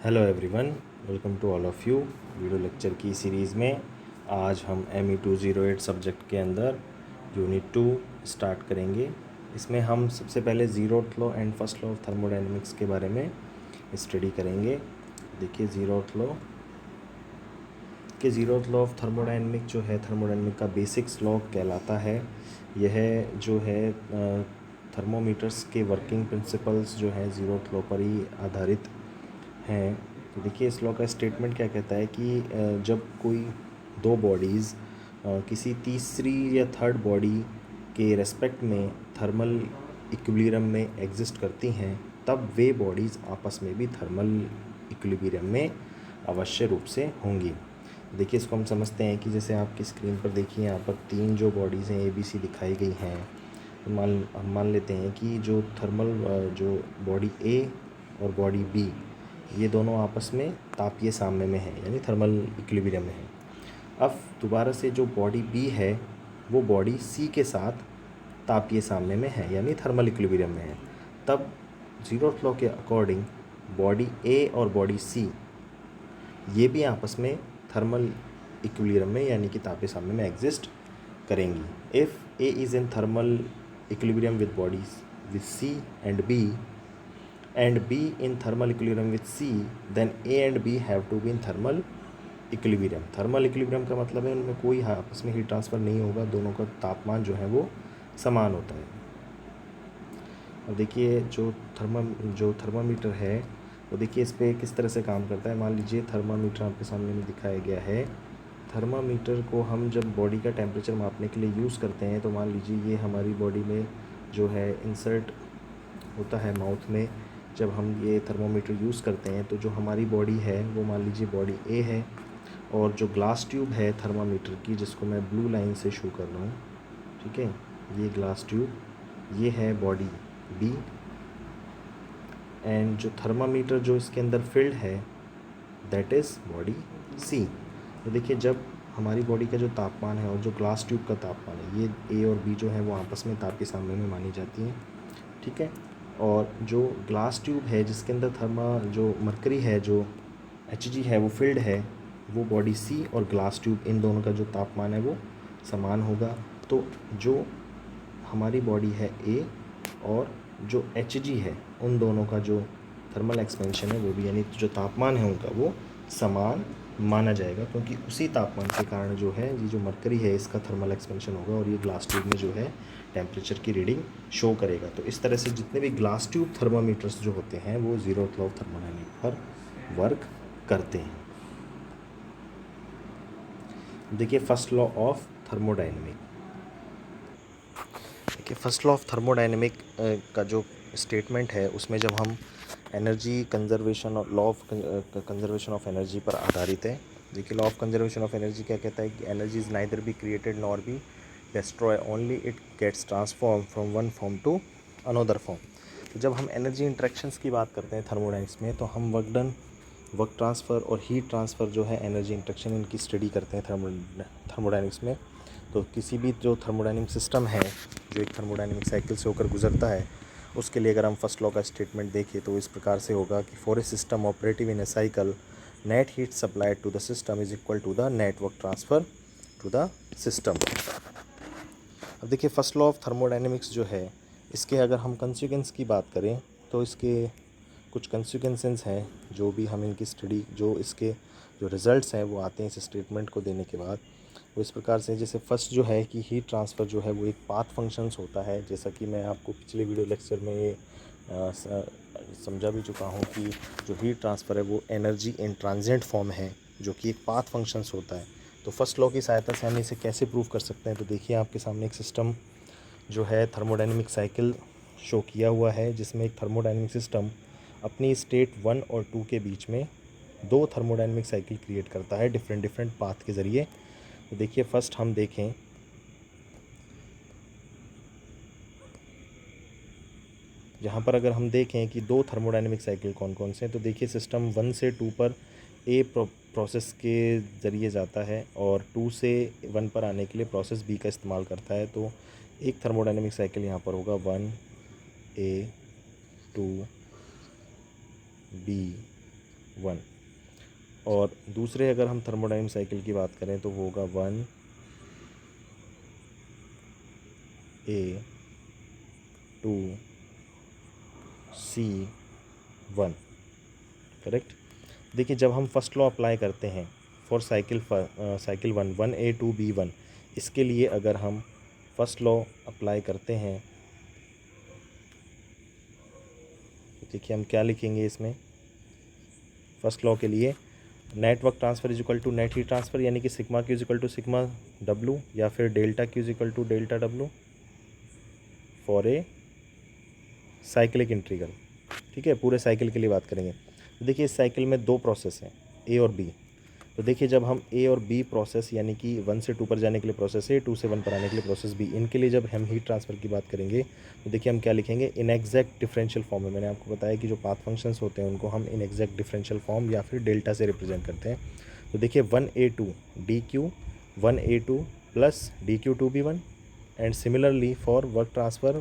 Hello everyone, welcome to all of you. Video lecture की series में आज हम ME 208 सब्जेक्ट के अंदर यूनिट 2 स्टार्ट करेंगे। इसमें हम सबसे पहले zeroth law and first law of thermodynamics के बारे में स्टडी करेंगे। देखिए ज़ीरोथ लॉ ऑफ थर्मोडायनेमिक जो है थर्मोडायनेमिक का बेसिक्स लॉ कहलाता है। यह जो है थर्मोमीटर्स के वर्किंग प्रिंसिपल्स जो है ज़ीरोथ लॉ पर ही आधारित हैं। तो देखिए इस लॉ का स्टेटमेंट क्या कहता है कि जब कोई दो बॉडीज़ किसी तीसरी या थर्ड बॉडी के रेस्पेक्ट में थर्मल इक्विलिब्रियम में एग्जिस्ट करती हैं, तब वे बॉडीज़ आपस में भी थर्मल इक्विलिब्रियम में अवश्य रूप से होंगी। देखिए इसको हम समझते हैं कि जैसे आपकी स्क्रीन पर देखिए यहाँ पर तीन जो बॉडीज़ हैं ABC दिखाई गई हैं। हम मान लेते हैं कि जो थर्मल जो बॉडी A और बॉडी B ये दोनों आपस में तापीय साम्य में है, यानी थर्मल इक्विलिब्रियम में है। अब दोबारा से जो बॉडी B है वो बॉडी C के साथ तापीय साम्य में है, यानी थर्मल इक्विलिब्रियम में है। तब ज़ीरोथ लॉ के अकॉर्डिंग बॉडी A और बॉडी C ये भी आपस में थर्मल इक्विलिब्रियम में यानी कि तापीय साम्य में एग्जिस्ट करेंगी। If A is in thermal equilibrium with bodies with C and B and B in thermal equilibrium with C, then A and B have to be in thermal equilibrium। Thermal equilibrium का मतलब है उनमें कोई आपस में heat transfer नहीं होगा, दोनों का तापमान जो है वो समान होता है। अब देखिए जो थर्मामीटर है वो देखिए इस पर किस तरह से काम करता है। मान लीजिए थर्मामीटर आपके सामने में दिखाया गया है। थर्मामीटर को हम जब बॉडी का टेम्परेचर मापने के लिए यूज़ करते हैं तो मान लीजिए ये हमारी बॉडी में जो है इंसर्ट होता है माउथ में। जब हम ये थर्मोमीटर यूज़ करते हैं तो जो हमारी बॉडी है वो मान लीजिए बॉडी A है, और जो ग्लास ट्यूब है थर्मामीटर की जिसको मैं ब्लू लाइन से शो कर रहा हूँ, ठीक है, ये ग्लास ट्यूब ये है बॉडी B, एंड जो थर्मामीटर जो इसके अंदर फिल्ड है दैट इज़ बॉडी C। तो देखिए जब हमारी बॉडी का जो तापमान है और जो ग्लास ट्यूब का तापमान है, ये A और B जो है वो आपस में ताप के साम्य में मानी जाती हैं, ठीक है। और जो ग्लास ट्यूब है जिसके अंदर जो मरकरी है, जो Hg है वो फिल्ड है, वो बॉडी C और ग्लास ट्यूब इन दोनों का जो तापमान है वो समान होगा। तो जो हमारी बॉडी है A और जो Hg है उन दोनों का जो थर्मल एक्सपेंशन है वो भी, यानी जो तापमान है उनका वो समान माना जाएगा, क्योंकि उसी तापमान के कारण जो है ये जो मरकरी है इसका थर्मल एक्सपेंशन होगा और ये ग्लास ट्यूब में जो है टेम्परेचर की रीडिंग शो करेगा। तो इस तरह से जितने भी ग्लास ट्यूब थर्मामीटर्स जो होते हैं वो ज़ीरोथ लॉ ऑफ थर्मोडायनेमिक पर वर्क करते हैं। देखिए फर्स्ट लॉ ऑफ थर्मोडायनेमिक। देखिए फर्स्ट लॉ ऑफ थर्मोडायनेमिक का जो स्टेटमेंट है उसमें जब हम एनर्जी कंजर्वेशन और law of conservation of energy पर आधारित है। देखिए law of conservation of energy क्या कहता है कि energy is neither be created nor be destroy, only it gets transform from one form to another form. तो जब हम एनर्जी इंट्रैक्शंस की बात करते हैं थर्मोडायनेमिक्स में तो हम वर्क ट्रांसफ़र और हीट ट्रांसफ़र जो है एनर्जी इंट्रैक्शन इनकी स्टडी करते हैं थर्मोडायनेमिक्स में। तो किसी भी जो थर्मोडायनेमिक सिस्टम है जो एक थर्मोडायनेमिक साइकिल से होकर गुजरता है उसके लिए अगर हम फर्स्ट लॉ का स्टेटमेंट देखें तो इस प्रकार से होगा कि for a system operative in a cycle net heat supplied to the system is equal to the net work transfer to the system. अब देखिए फर्स्ट लॉ ऑफ थर्मोडायनेमिक्स जो है इसके अगर हम कंसिक्वेंस की बात करें तो इसके कुछ कंसिक्वेंसेस हैं जो भी हम इनकी स्टडी जो इसके जो रिज़ल्ट्स हैं वो आते हैं इस स्टेटमेंट को देने के बाद। वो इस प्रकार से, जैसे फर्स्ट जो है कि हीट ट्रांसफ़र जो है वो एक पाथ फंक्शंस होता है, जैसा कि मैं आपको पिछले वीडियो लेक्चर में ये समझा भी चुका हूँ कि जो हीट ट्रांसफ़र है वो एनर्जी इन ट्रांजिएंट फॉर्म है जो कि एक पाथ फंक्शंस होता है। तो फर्स्ट लॉ की सहायता से हम इसे कैसे प्रूव कर सकते हैं। तो देखिए आपके सामने एक सिस्टम जो है थर्मोडायनेमिक साइकिल शो किया हुआ है जिसमें एक थर्मोडायनेमिक सिस्टम अपनी स्टेट 1 और 2 के बीच में दो थर्मोडायनेमिक साइकिल क्रिएट करता है डिफरेंट पाथ के ज़रिए। तो देखिए फर्स्ट हम देखें, यहाँ पर अगर हम देखें कि दो थर्मोडायनेमिक साइकिल कौन कौन से हैं तो देखिए सिस्टम 1 से 2 पर ए प्रोसेस के ज़रिए जाता है और 2 से 1 पर आने के लिए प्रोसेस बी का इस्तेमाल करता है। तो एक थर्मोडायनेमिक साइकिल यहाँ पर होगा 1 A 2 B 1। और दूसरे अगर हम थर्मोडायनेमिक साइकिल की बात करें तो वो होगा 1A 2C1। करेक्ट। देखिए जब हम फर्स्ट लॉ अप्लाई करते हैं फॉर साइकिल 1 1A 2B1, इसके लिए अगर हम फर्स्ट लॉ अप्लाई करते हैं तो देखिए हम क्या लिखेंगे इसमें। फर्स्ट लॉ के लिए net work transfer is equal to net heat transfer, यानी कि sigma Q is equal to sigma W, या फिर delta Q is equal to delta W for a cyclic integral. ठीक है, पूरे साइकिल के लिए बात करेंगे। तो देखिए इस साइकिल में दो प्रोसेस हैं, ए और बी। तो देखिए जब हम ए और बी प्रोसेस, यानी कि 1 से 2 पर जाने के लिए प्रोसेस ए, 2 से 1 पर आने के लिए प्रोसेस बी, इनके लिए जब हम हीट ट्रांसफ़र की बात करेंगे तो देखिए हम क्या लिखेंगे, इन एग्जैक्ट डिफरेंशियल फॉर्म में। मैंने आपको बताया कि जो पाथ फंक्शंस होते हैं उनको हम इन एग्जैक्ट डिफरेंशियल फॉर्म या फिर डेल्टा से रिप्रेजेंट करते हैं। तो देखिए 1A2 DQ 1A2 plus DQ 2B1, and similarly for work transfer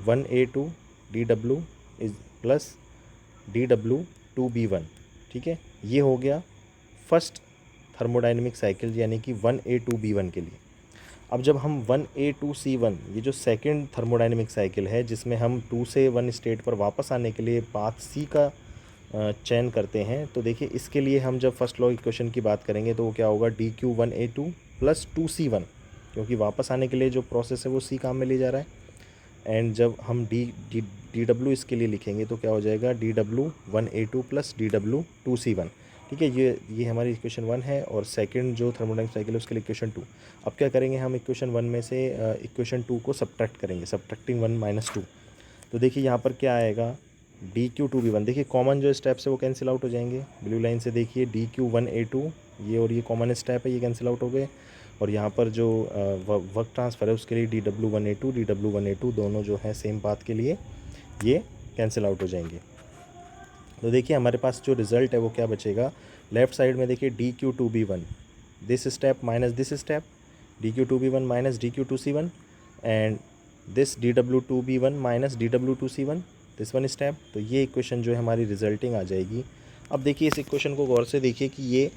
1A2 DW is plus DW 2B1। ठीक है, ये हो गया फर्स्ट थर्मोडाइनमिक साइकिल, यानी कि 1A 2B1 के लिए। अब जब हम 1A 2C1, ये जो सेकंड थर्मोडाइनमिक साइकिल है जिसमें हम 2 से 1 स्टेट पर वापस आने के लिए पाथ C का चयन करते हैं, तो देखिए इसके लिए हम जब फर्स्ट लॉ इक्वेशन की बात करेंगे तो वो क्या होगा, DQ 1A2 प्लस 2C1, क्योंकि वापस आने के लिए जो प्रोसेस है वो C काम में ले जा रहा है। एंड जब हम डी डब्ल्यू इसके लिए लिखेंगे तो क्या हो जाएगा, DW 1A2 plus DW 2C1। ठीक है, ये हमारी इक्वेशन 1 है, और सेकंड जो थर्मोडायनेमिक साइकिल है उसके लिए इक्वेशन 2। अब क्या करेंगे, हम इक्वेशन 1 में से इक्वेशन 2 को सब्ट्रैक्ट करेंगे, सब्ट्रैक्टिंग 1 माइनस 2। तो देखिए यहाँ पर क्या आएगा, DQ 2B1। देखिए कॉमन जो स्टेप्स है वो कैंसिल आउट हो जाएंगे, ब्लू लाइन से देखिए DQ 1A2, ये और ये कॉमन स्टेप है, ये कैंसिल आउट हो गए। और यहाँ पर जो वर्क ट्रांसफ़र है उसके लिए DW 1A2 DW 1A2 दोनों जो है सेम पाथ के लिए ये कैंसिल आउट हो जाएंगे। तो देखिए हमारे पास जो रिज़ल्ट है वो क्या बचेगा, लेफ़्ट साइड में देखिए DQ 2B1 this step minus this step, DQ 2B1 minus DQ 2C1, and this DW 2B1 minus DW 2C1 this one step. तो ये इक्वेशन जो है हमारी रिजल्टिंग आ जाएगी। अब देखिए इस इक्वेशन को गौर से देखिए कि ये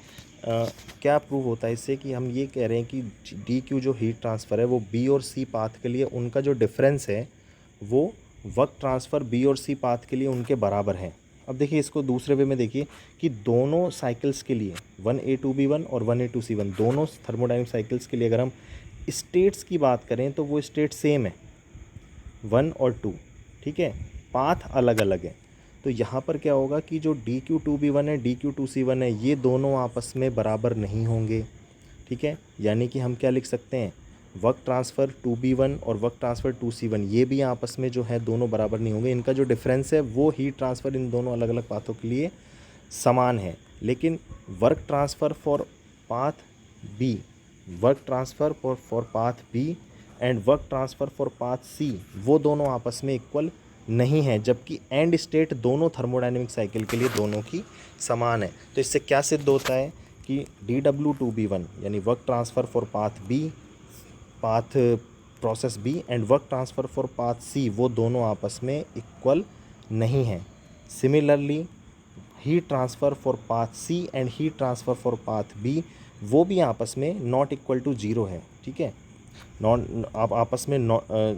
क्या प्रूव होता है इससे, कि हम ये कह रहे हैं कि DQ जो हीट ट्रांसफ़र है वो B और C पाथ के लिए उनका जो डिफरेंस है वो वर्क ट्रांसफ़र B और C पाथ के लिए उनके बराबर है। अब देखिए इसको दूसरे वे में देखिए कि दोनों साइकिल्स के लिए 1A 2B1 और 1A 2C1 दोनों थर्मोडायनेमिक साइकिल्स के लिए अगर हम स्टेट्स की बात करें तो वो स्टेट सेम है 1 और 2। ठीक है, पाथ अलग अलग है। तो यहाँ पर क्या होगा कि जो DQ 2B1 है DQ 2C1 है ये दोनों आपस में बराबर नहीं होंगे। ठीक है, यानी कि हम क्या लिख सकते हैं, वर्क ट्रांसफ़र 2B1 और वर्क ट्रांसफ़र 2C1 ये भी आपस में जो है दोनों बराबर नहीं होंगे। इनका जो डिफरेंस है वो हीट ट्रांसफ़र इन दोनों अलग अलग पाथों के लिए समान है, लेकिन work transfer for path B, work transfer for path B and work transfer for path C वो दोनों आपस में इक्वल नहीं है, जबकि एंड स्टेट दोनों थर्मोडायनेमिक साइकिल के लिए दोनों की समान है। तो इससे क्या सिद्ध होता है कि DW 2B1 यानी work transfer for path B, path process B and work transfer for path C वो दोनों आपस में इक्वल नहीं हैं। Similarly heat transfer for path C and heat transfer for path B वो भी आपस में नॉट इक्वल टू ज़ीरो है। ठीक है, आप आपस में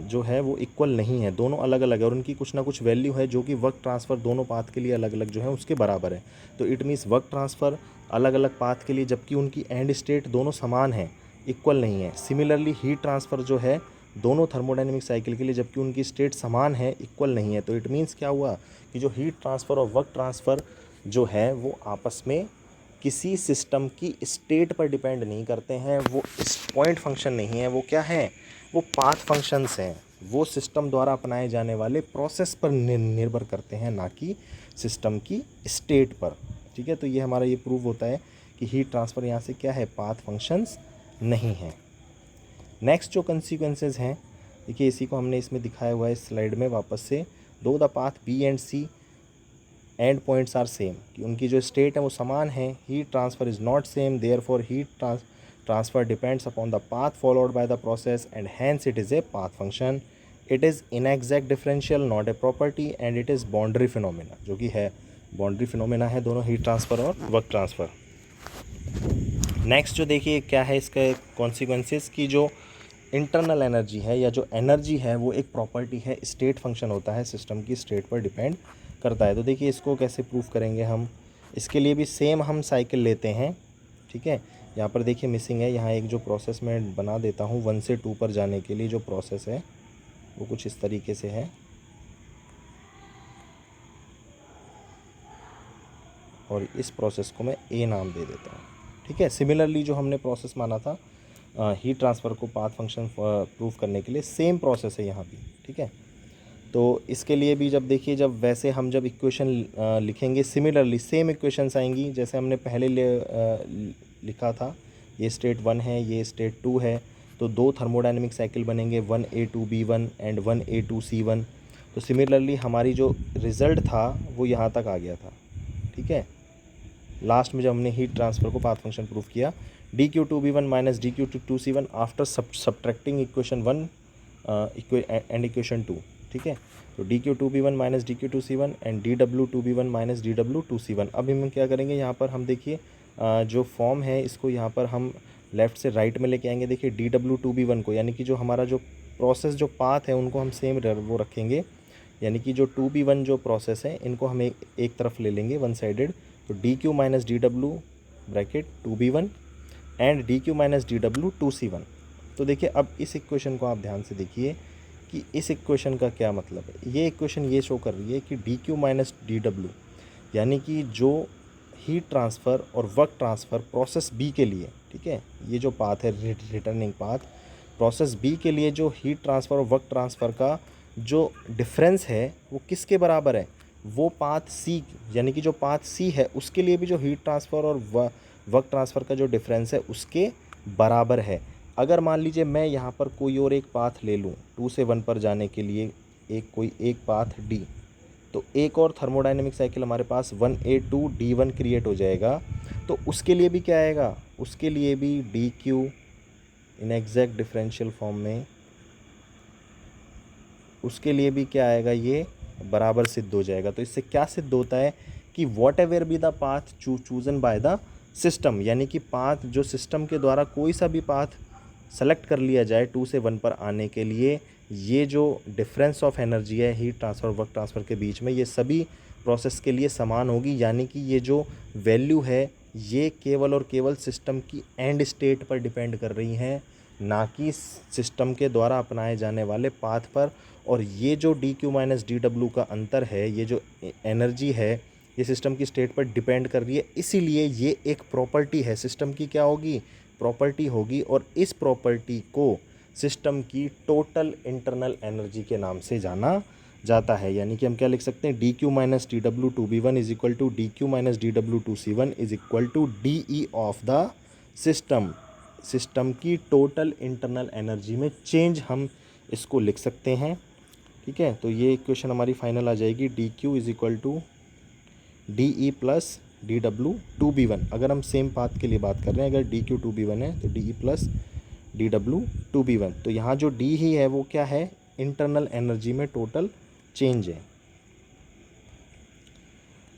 जो है वो इक्वल नहीं है, दोनों अलग अलग है और उनकी कुछ ना कुछ वैल्यू है जो कि वर्क ट्रांसफ़र दोनों पाथ के लिए अलग अलग जो है उसके बराबर है। तो इट मीन्स वर्क ट्रांसफ़र अलग अलग पाथ के लिए जबकि उनकी एंड स्टेट दोनों समान है, इक्वल नहीं है। सिमिलरली हीट ट्रांसफ़र जो है दोनों थर्मोडायनेमिक साइकिल के लिए जबकि उनकी स्टेट समान है, इक्वल नहीं है। तो इट मीन्स क्या हुआ कि जो हीट ट्रांसफ़र और वर्क ट्रांसफ़र जो है वो आपस में किसी सिस्टम की स्टेट पर डिपेंड नहीं करते हैं, वो इस पॉइंट फंक्शन नहीं है, वो क्या है, वो पाथ फंक्शंस हैं, वो सिस्टम द्वारा अपनाए जाने वाले प्रोसेस पर निर्भर करते हैं, ना कि सिस्टम की स्टेट पर। ठीक है, तो ये हमारा ये प्रूव होता है कि हीट ट्रांसफ़र यहाँ से क्या है, पाथ फंक्शंस नहीं है। नेक्स्ट जो कंसिक्वेंसेस हैं देखिए इसी को हमने इसमें दिखाया हुआ है इस स्लाइड में वापस से, though the path B and C end points are same, कि उनकी जो स्टेट है वो समान है, heat transfer is not same, therefore heat transfer depends upon the path followed by the process and hence it is a path function. It is inexact differential not a property and it is boundary phenomena, जो कि है boundary phenomena है दोनों, heat transfer और work transfer. Next जो देखिए क्या है इसका कॉन्सिक्वेंसेस की जो इंटरनल एनर्जी है या जो एनर्जी है वो एक प्रॉपर्टी है, स्टेट फंक्शन होता है, सिस्टम की स्टेट पर डिपेंड करता है। तो देखिए इसको कैसे प्रूफ करेंगे हम, इसके लिए भी सेम हम साइकिल लेते हैं, ठीक है। यहाँ पर देखिए मिसिंग है, यहाँ एक जो प्रोसेस मैं बना देता हूँ 1 से 2 पर जाने के लिए जो प्रोसेस है वो कुछ इस तरीके से है, और इस प्रोसेस को मैं ए नाम दे देता हूँ, ठीक है। सिमिलरली जो हमने प्रोसेस माना था हीट ट्रांसफ़र को पाथ फंक्शन प्रूफ करने के लिए, सेम प्रोसेस है यहाँ भी, ठीक है। तो इसके लिए भी जब देखिए जब वैसे हम जब इक्वेशन लिखेंगे सिमिलरली सेम इक्वेशंस आएंगी जैसे हमने पहले लिखा था। ये स्टेट 1 है, ये स्टेट 2 है, तो 2 थर्मोडायनेमिक साइकिल बनेंगे, 1A2B1 एंड 1A2C1। तो सिमिलरली हमारी जो रिज़ल्ट था वो यहाँ तक आ गया था, ठीक है। लास्ट में जब हमने हीट ट्रांसफ़र को पाथ फंक्शन प्रूफ किया, dQ2B1 minus dQ2C1 after subtracting equation 1 and equation 2, ठीक है। तो dQ2B1 minus dQ2C1 and dW2B1 minus dW2C1। अब हम क्या करेंगे, यहाँ पर हम देखिए जो फॉर्म है इसको यहाँ पर हम लेफ़्ट से राइट में लेके आएंगे। देखिए dW2B1 को, यानी कि जो हमारा जो प्रोसेस जो पाथ है उनको हम सेम वो रखेंगे, यानी कि जो 2B1 जो प्रोसेस है इनको हम एक तरफ ले लेंगे, वन साइडेड। तो dQ minus DW bracket 2B1 and dQ minus DW2C1। तो देखिए अब इस इक्वेशन को आप ध्यान से देखिए कि इस इक्वेशन का क्या मतलब है। ये इक्वेशन ये शो कर रही है कि dQ माइनस DW, यानी कि जो हीट ट्रांसफ़र और वर्क ट्रांसफ़र प्रोसेस बी के लिए, ठीक है, ये जो पाथ है रिटर्निंग पाथ, प्रोसेस बी के लिए जो हीट ट्रांसफ़र और वर्क ट्रांसफ़र का जो डिफरेंस है वो किसके बराबर है, वो पाथ सी, यानी कि जो पाथ सी है उसके लिए भी जो हीट ट्रांसफ़र और वर्क ट्रांसफ़र का जो डिफरेंस है उसके बराबर है। अगर मान लीजिए मैं यहाँ पर कोई और एक पाथ ले लूँ 2 से 1 पर जाने के लिए, एक पाथ डी, तो एक और थर्मोडायनेमिक साइकिल हमारे पास 1A2D1 क्रिएट हो जाएगा। तो उसके लिए भी क्या आएगा, उसके लिए भी dQ in exact differential form में, उसके लिए भी क्या आएगा, ये बराबर सिद्ध हो जाएगा। तो इससे क्या सिद्ध होता है कि what ever be the path chosen by the system, यानी कि पाथ जो सिस्टम के द्वारा कोई सा भी पाथ सेलेक्ट कर लिया जाए 2 से 1 पर आने के लिए, ये जो डिफरेंस ऑफ एनर्जी है हीट ट्रांसफ़र वर्क ट्रांसफ़र के बीच में, ये सभी प्रोसेस के लिए समान होगी। यानी कि ये जो वैल्यू है ये केवल और केवल सिस्टम की एंड स्टेट पर डिपेंड कर रही हैं, ना कि सिस्टम के द्वारा अपनाए जाने वाले पाथ पर। और ये जो dQ माइनस DW का अंतर है, ये जो एनर्जी है ये सिस्टम की स्टेट पर डिपेंड कर रही है, इसीलिए ये एक प्रॉपर्टी है सिस्टम की, क्या होगी, प्रॉपर्टी होगी। और इस प्रॉपर्टी को सिस्टम की टोटल इंटरनल एनर्जी के नाम से जाना जाता है। यानी कि हम क्या लिख सकते हैं, dQ minus DW2B1 is equal to dQ minus DW2C1 is equal to DE of the system. System की टोटल इंटरनल एनर्जी में चेंज हम इसको लिख सकते हैं, ठीक है। तो ये इक्वेशन हमारी फाइनल आ जाएगी, dQ is equal to DE plus DW2B1। अगर हम सेम पाथ के लिए बात कर रहे हैं, अगर dQ2B1 है तो DE प्लस DW2B1। तो यहाँ जो D ही है वो क्या है, इंटरनल एनर्जी में टोटल चेंज है।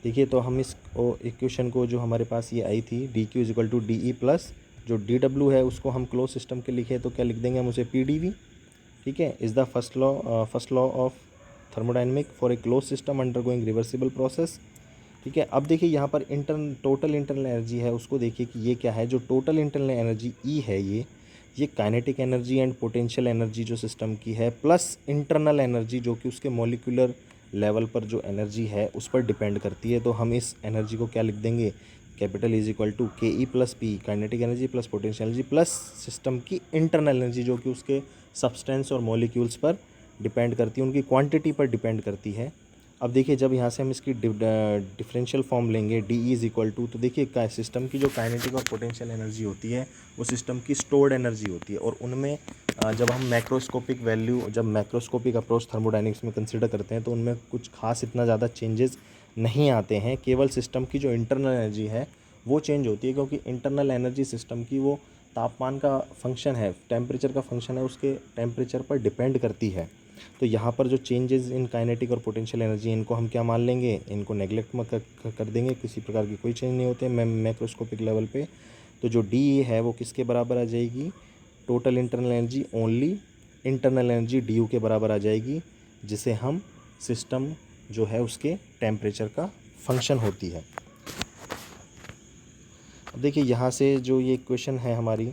देखिए तो हम इस इक्वेशन को जो हमारे पास ये आई थी dQ is equal to DE plus जो DW है उसको हम क्लोज सिस्टम के लिखे तो क्या लिख देंगे हम उसे PdV, ठीक है। Is the first law of thermodynamic for a close system undergoing reversible process, ठीक है। अब देखिए यहाँ पर टोटल इंटरनल एनर्जी है उसको देखिए कि ये क्या है, जो टोटल इंटरनल एनर्जी E है ये kinetic energy and potential energy जो सिस्टम की है, प्लस इंटरनल एनर्जी जो कि उसके मॉलिक्यूलर लेवल पर जो एनर्जी है उस पर डिपेंड करती है। तो हम इस एनर्जी को क्या लिख देंगे, capital is equal to KE plus P, kinetic energy plus potential energy plus system की इंटरनल एनर्जी जो कि उसके सब्सटेंस और मॉलिक्यूल्स पर डिपेंड करती है, उनकी क्वांटिटी पर डिपेंड करती है। अब देखिए जब यहाँ से हम इसकी डिफरेंशियल फॉर्म लेंगे DE इज इक्वल टू, तो देखिए सिस्टम की जो काइनेटिक और पोटेंशियल एनर्जी होती है वो सिस्टम की स्टोर्ड एनर्जी होती है। और उनमें जब हम मैक्रोस्कोपिक वैल्यू, जब मैक्रोस्कोपिक अप्रोच थर्मोडायनेमिक्स में कंसिडर करते हैं तो उनमें कुछ खास इतना ज़्यादा चेंजेस नहीं आते हैं, केवल सिस्टम की जो इंटरनल एनर्जी है वो चेंज होती है, क्योंकि इंटरनल एनर्जी सिस्टम की वो तापमान का फंक्शन है, टेम्परेचर का फंक्शन है, उसके टेम्परेचर पर डिपेंड करती है। तो यहाँ पर जो चेंजेस इन काइनेटिक और पोटेंशियल एनर्जी, इनको हम क्या मान लेंगे, इनको नेग्लेक्ट में कर देंगे, किसी प्रकार की कोई चेंज नहीं होते मैक्रोस्कोपिक लेवल पे। तो जो डी है वो किसके बराबर आ जाएगी, total internal energy only internal energy D you के बराबर आ जाएगी, जिसे हम सिस्टम जो है उसके टेम्परेचर का फंक्शन होती है। अब देखिए यहाँ से जो ये इक्वेशन है हमारी,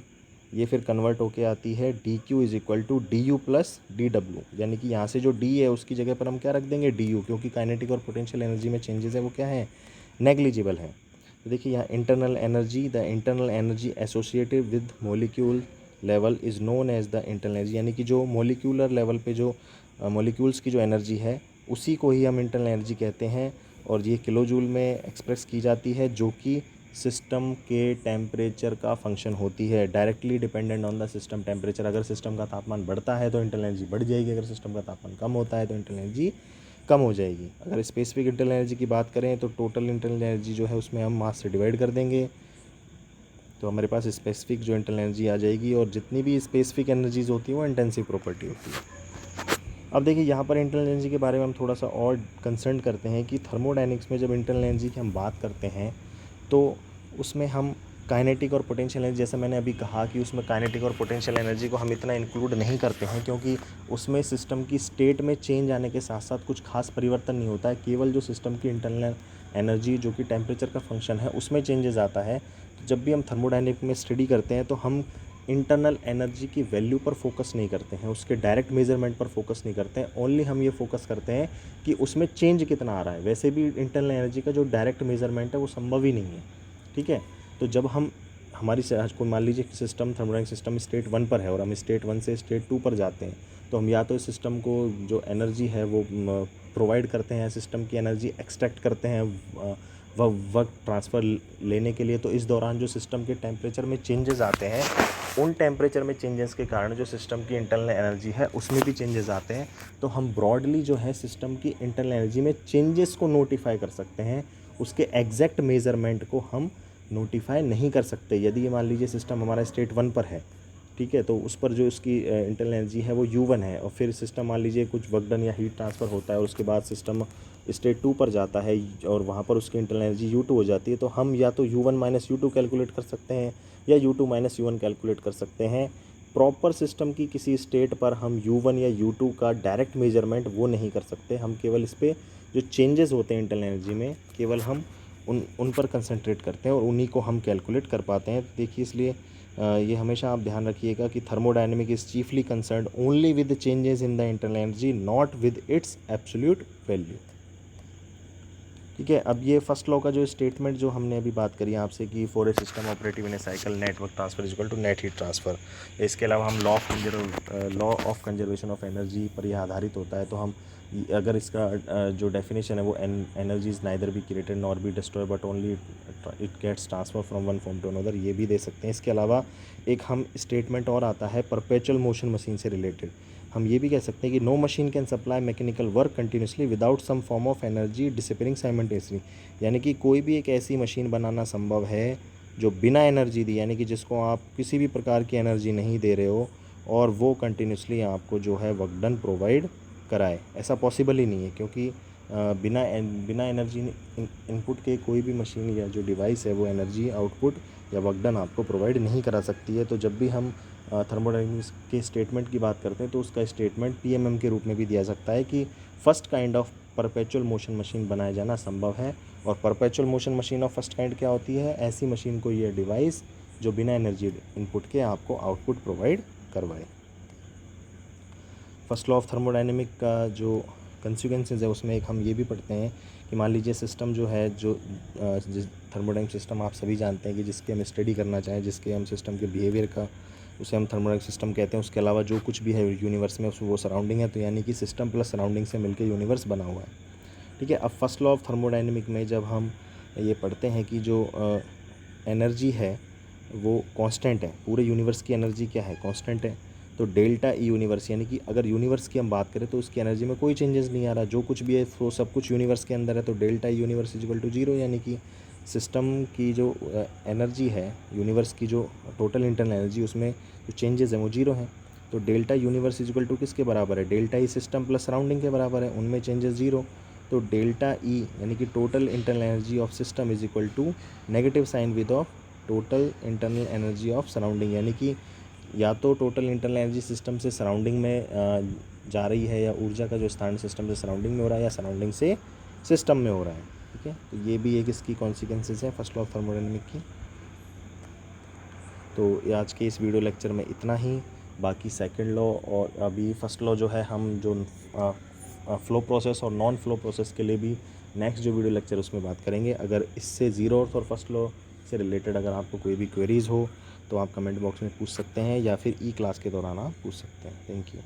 ये फिर कन्वर्ट होके आती है D Q is equal to D U plus D W, यानी कि यहाँ से जो डी है उसकी जगह पर हम क्या रख देंगे, डी यू, क्योंकि काइनेटिक और पोटेंशियल एनर्जी में चेंजेस है वो क्या है, नेग्लिजिबल है। तो देखिए यहाँ internal energy, the internal energy associated with molecule level is known as the internal energy, यानी कि जो मोलिक्यूलर लेवल पे जो मोलिक्यूल्स की जो एनर्जी है उसी को ही हम इंटरनल एनर्जी कहते हैं, और ये किलो जूल में एक्सप्रेस की जाती है, जो कि सिस्टम के टेम्परेचर का फंक्शन होती है, directly dependent on the system temperature. अगर सिस्टम का तापमान बढ़ता है तो इंटरनल एनर्जी बढ़ जाएगी, अगर सिस्टम का तापमान कम होता है तो इंटरनल एनर्जी कम हो जाएगी। अगर स्पेसिफिक इंटरनल एनर्जी की बात करें तो टोटल इंटरनल एनर्जी जो है उसमें हम मास से डिवाइड कर देंगे, तो हमारे पास स्पेसिफिक जो इंटरनल एनर्जी आ जाएगी, और जितनी भी स्पेसिफिक एनर्जीज होती हैं वो इंटेंसिव प्रॉपर्टी होती है। अब देखिए यहाँ पर इंटरनल एनर्जी के बारे में हम थोड़ा सा और कंसर्न करते हैं कि थर्मोडायनेमिक्स में जब इंटरनल एनर्जी की हम बात करते हैं तो उसमें हम काइनेटिक और पोटेंशियल एनर्जी, जैसे मैंने अभी कहा कि उसमें काइनेटिक और पोटेंशियल एनर्जी को हम इतना इंक्लूड नहीं करते हैं, क्योंकि उसमें सिस्टम की स्टेट में चेंज आने के साथ साथ कुछ खास परिवर्तन नहीं होता है, केवल जो सिस्टम की इंटरनल एनर्जी जो कि टेम्परेचर का फंक्शन है उसमें चेंजेस आता है। तो जब भी हम थर्मोडायनेमिक में स्टडी करते हैं तो हम इंटरनल एनर्जी की वैल्यू पर फोकस नहीं करते हैं, उसके डायरेक्ट मेजरमेंट पर फोकस नहीं करते हैं, ओनली हम ये फोकस करते हैं कि उसमें चेंज कितना आ रहा है। वैसे भी इंटरनल एनर्जी का जो डायरेक्ट मेजरमेंट है वो संभव ही नहीं है, ठीक है। तो जब हम हमारी को मान लीजिए सिस्टम थर्मोडायनेमिक सिस्टम स्टेट 1 पर है और हम स्टेट 1 से स्टेट 2 पर जाते हैं, तो हम या तो इस सिस्टम को जो एनर्जी है वो प्रोवाइड करते हैं, सिस्टम की एनर्जी एक्सट्रैक्ट करते हैं वर्क ट्रांसफ़र लेने के लिए। तो इस दौरान जो सिस्टम के टेम्परेचर में चेंजेस आते हैं, उन टेम्परेचर में चेंजेस के कारण जो सिस्टम की इंटरनल एनर्जी है उसमें भी चेंजेस आते हैं। तो हम ब्रॉडली जो है सिस्टम की इंटरनल एनर्जी में चेंजेस को नोटिफाई कर सकते हैं, उसके एग्जैक्ट मेज़रमेंट को हम नोटिफाई नहीं कर सकते। यदि ये मान लीजिए सिस्टम हमारा स्टेट 1 पर है, ठीक है, तो उस पर जो उसकी इंटरनल एनर्जी है वो U1 है, और फिर सिस्टम मान लीजिए कुछ वर्क डन या हीट ट्रांसफ़र होता है और उसके बाद सिस्टम स्टेट 2 पर जाता है और वहाँ पर उसकी इंटरनल एनर्जी U2 हो जाती है, तो हम या तो U1 माइनस U2 कैलकुलेट कर सकते हैं या U2 माइनस U1 कैलकुलेट कर सकते हैं। प्रॉपर सिस्टम की किसी स्टेट पर हम U1 या U2 का डायरेक्ट मेजरमेंट वो नहीं कर सकते, हम केवल इस पर जो चेंजेस होते हैं इंटरनल एनर्जी में केवल हम उन पर कंसंट्रेट करते हैं और उन्हीं को हम कैलकुलेट कर पाते हैं। देखिए इसलिए ये हमेशा आप ध्यान रखिएगा कि thermodynamic is chiefly concerned only with changes in the internal energy, not with its absolute value, ठीक है। अब ये फर्स्ट लॉ का जो स्टेटमेंट जो हमने अभी बात करी आपसे कि for a system operative in a cycle net work transfer is equal to net heat transfer, इसके अलावा हम law of conservation of energy पर यह आधारित होता है। तो हम अगर इसका जो डेफिनेशन है वो energy is neither be created nor be destroy but only it gets transfer from one form to another, ये भी दे सकते हैं। इसके अलावा एक हम स्टेटमेंट और आता है परपेचुअल मोशन मशीन से रिलेटेड, हम ये भी कह सकते हैं कि no machine can supply mechanical work continuously without some form of energy disappearing simultaneously, यानी कि कोई भी एक ऐसी मशीन बनाना संभव है जो बिना एनर्जी दी, यानी कि जिसको आप किसी भी प्रकार की एनर्जी नहीं दे रहे हो और वो कंटिन्यूसली आपको जो है वर्क डन प्रोवाइड कराए। ऐसा पॉसिबल ही नहीं है, क्योंकि बिना एनर्जी इनपुट के कोई भी मशीन या जो डिवाइस है वो एनर्जी आउटपुट या वर्क डन आपको प्रोवाइड नहीं करा सकती है। तो जब भी हम थर्मोडायनेमिक्स के स्टेटमेंट की बात करते हैं तो उसका स्टेटमेंट PMM के रूप में भी दिया सकता है कि first kind of perpetual motion machine बनाया जाना संभव है। और perpetual motion machine of first kind क्या होती है, ऐसी मशीन को ये डिवाइस जो बिना एनर्जी इनपुट के आपको आउटपुट प्रोवाइड करवाए। फर्स्ट लॉ ऑफ थर्मोडायनेमिक का जो कंसिक्वेंसेस है उसमें एक हम ये भी पढ़ते हैं कि मान लीजिए सिस्टम जो है जो थर्मोडायनेमिक सिस्टम आप सभी जानते हैं कि जिसके हम स्टडी करना चाहें, जिसके हम सिस्टम के बिहेवियर का उसे हम थर्मोडायनेमिक सिस्टम कहते हैं। उसके अलावा जो कुछ भी है यूनिवर्स में वो सराउंडिंग है, तो यानी कि सिस्टम प्लस सराउंडिंग से मिलकर यूनिवर्स बना हुआ है, ठीक है। अब फर्स्ट लॉ ऑफ थर्मोडायनेमिक में जब हम ये पढ़ते हैं कि जो एनर्जी है वो कांस्टेंट है, पूरे यूनिवर्स की एनर्जी क्या है, कांस्टेंट है। तो डेल्टा ई यूनिवर्स, यानी कि अगर यूनिवर्स की हम बात करें तो उसकी एनर्जी में कोई चेंजेस नहीं आ रहा, जो कुछ भी है वो सब कुछ यूनिवर्स के अंदर है। तो delta E universe is equal to 0, यानी कि सिस्टम की जो एनर्जी है यूनिवर्स की जो टोटल इंटरनल एनर्जी उसमें जो चेंजेस हैं वो 0 हैं। तो delta universe is equal to किसके बराबर है, delta E system plus surrounding के बराबर है, उनमें चेंजेस ज़ीरो। तो डेल्टा ई यानी कि total internal energy of system is equal to negative sign with of total internal energy of surrounding, यानी कि या तो टोटल इंटरनल एनर्जी सिस्टम से सराउंडिंग में जा रही है, या ऊर्जा का जो स्थान सिस्टम से सराउंडिंग में हो रहा है, या सराउंडिंग से सिस्टम में हो रहा है। ठीक है, तो ये भी एक इसकी कॉन्सिक्वेंसेस है फर्स्ट लॉ ऑफ थर्मोडायनेमिक की। तो आज के इस वीडियो लेक्चर में इतना ही। बाकी सेकंड लॉ और अभी फर्स्ट लॉ जो है हम जो फ्लो प्रोसेस और नॉन फ्लो प्रोसेस के लिए भी नेक्स्ट जो वीडियो लेक्चर उसमें बात करेंगे। अगर इससे ज़ीरो अर्थ और फर्स्ट लॉ से रिलेटेड अगर आपको कोई भी क्वेरीज़ हो तो आप कमेंट बॉक्स में पूछ सकते हैं, या फिर ई क्लास के दौरान आप पूछ सकते हैं। Thank you.